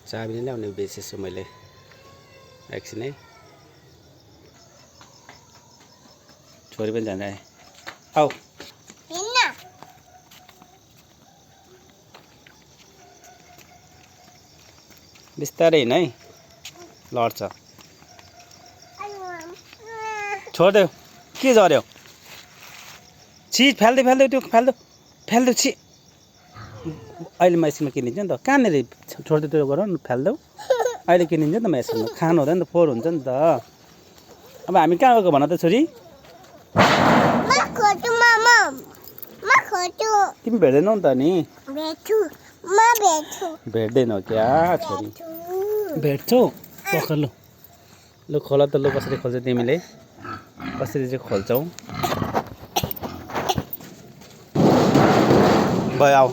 चाबी नै ल्याउने बिर्सेछु मैले एकछिन है छोरी पनि जान्छ आऊ बिस्तारै हिँड है लड्छ छोडिदेऊ के झऱ्यो छि फाल्दै त्यो फाल्देऊ छि अहिले म स्कुलमा किनिदिन्छु नि त कहाँनिर छोड्दै त्यो गर न फाल्देऊ अहिले किनिदिन्छु नि त म स्कुलमा खानु हुँदैन नि त फोहोर हुन्छ नि त अब हामी कहाँ गएको भन त छोरी तिमी भेट्दैनौ नि त नि भेट्दैनौ क्या छोरी भेट्छौ पक्का लु खोला त लु कसरी खोल्छौ तिमीले कसरी चाहिँ खोल्छौ भयो आऊ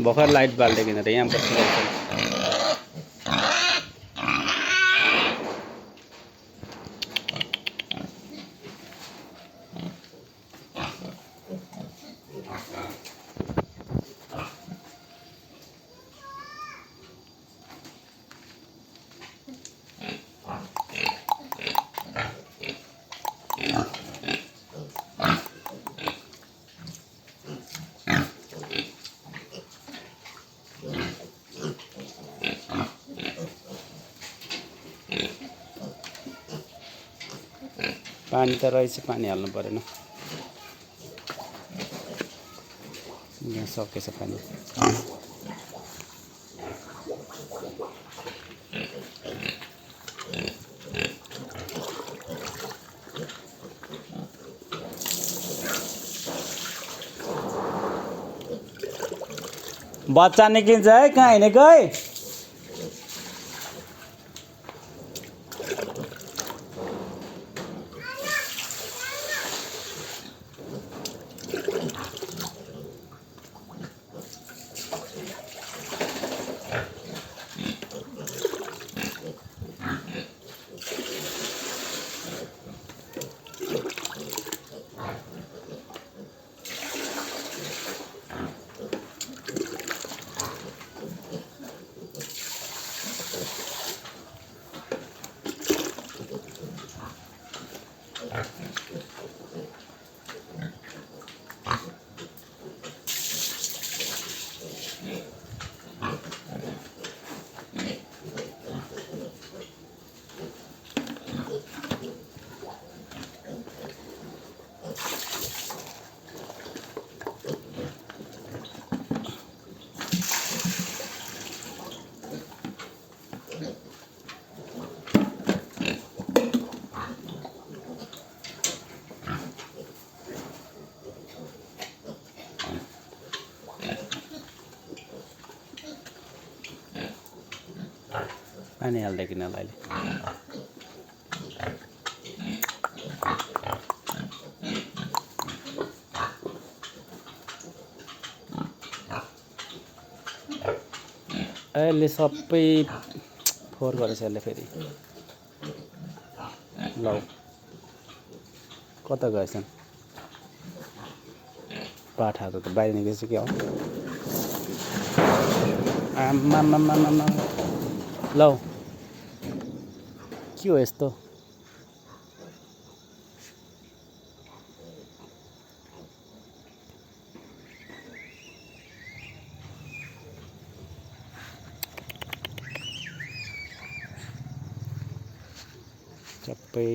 भर्खर लाइट बाल्दैकिन त यहाँ बसिरहेको पानी त रहेछ पानी हाल्नु परेन यहाँ सकेछ पानी बच्चा निक्लिन्छ है कहाँ हिँडेको है पानी हाल्दैकिन अहिले अहिले सबै फोहोर गरेछ यसले फेरि लौ कता गएछन् पाठाहरू त बाहिर निस्केछ क्या हो आम्मामामामा लौ के हो यस्तो सबै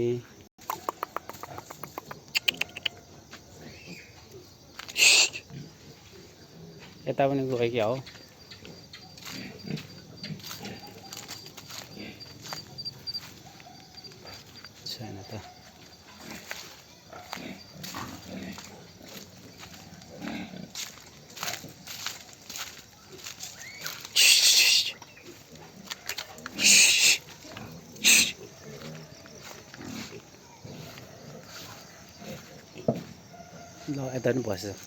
यता पनि गयो क्या हो छैन त ल यता पनि बसेछ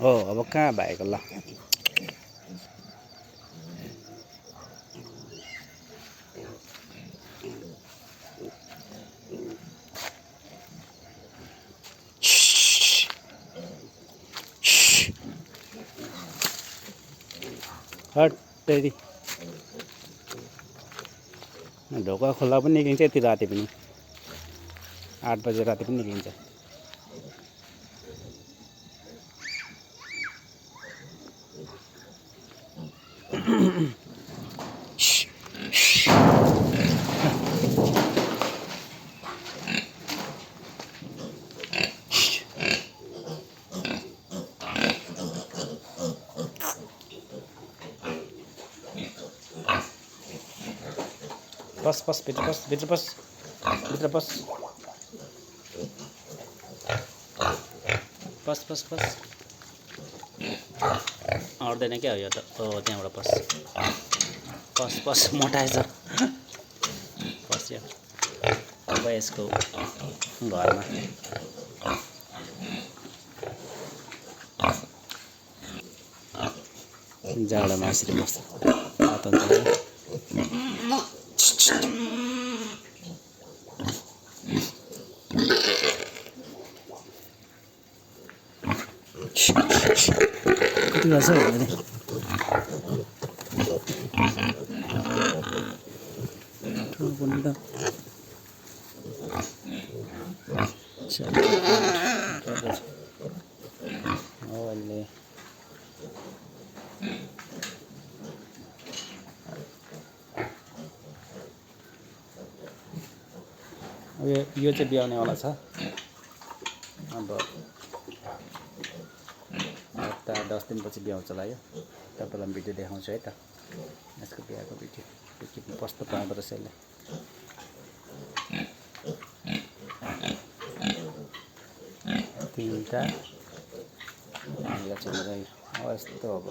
हो अब कहाँ भएको ल हट तेरी ढोका खोला पनि निक्लिन्छ यति राति पनि 8 बजे राति पनि निक्लिन्छ बस बस भित्र बस भित्र बस भित्र बस बस बस बस अट्दैन क्या हो यो त ओ त्यहाँबाट बस बस बस मोटाएछ बस्यो अब यसको घरमा जाडोमा यसरी बस्छ कति गर्छ भने यो चाहिँ ब्याउनेवाला छ अब हप्ता 10 दिनपछि ब्याउँछ होला यो तपाईँलाई भिडियो देखाउँछु है त यसको बिहाको भिडियो के कस्तो पाउँदो रहेछ यसले तीनटा यस्तो अब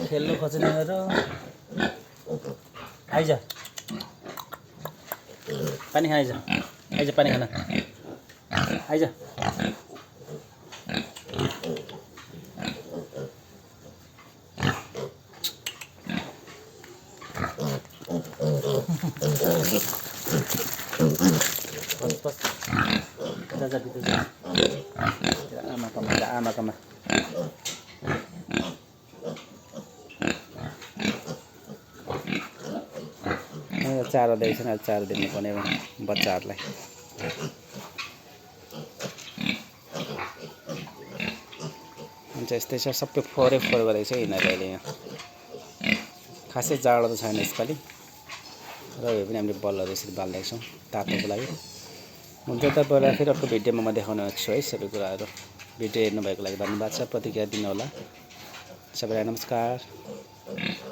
खेल्नु खोज्ने र आइज पानी खान आइज आइज पानी खान आइज बस बस जा जा भित्र जा आमाकोमा चारो दिएछ नि चारो दिनुपर्ने बच्चाहरूलाई हुन्छ यस्तै छ सबै फोहोरै फोहोर गरेको छ यिनीहरूले अहिले यहाँ खासै जाडो त छैन यसपालि र यो पनि हामीले बलहरू यसरी बालिदिएको छौँ तात्नुको लागि हुन्छ तपाईँलाई फेरि अर्को भिडियोमा म देखाउने छु है सबै कुराहरू भिडियो हेर्नुभएको लागि धन्यवाद छ प्रतिक्रिया दिनुहोला सबैलाई नमस्कार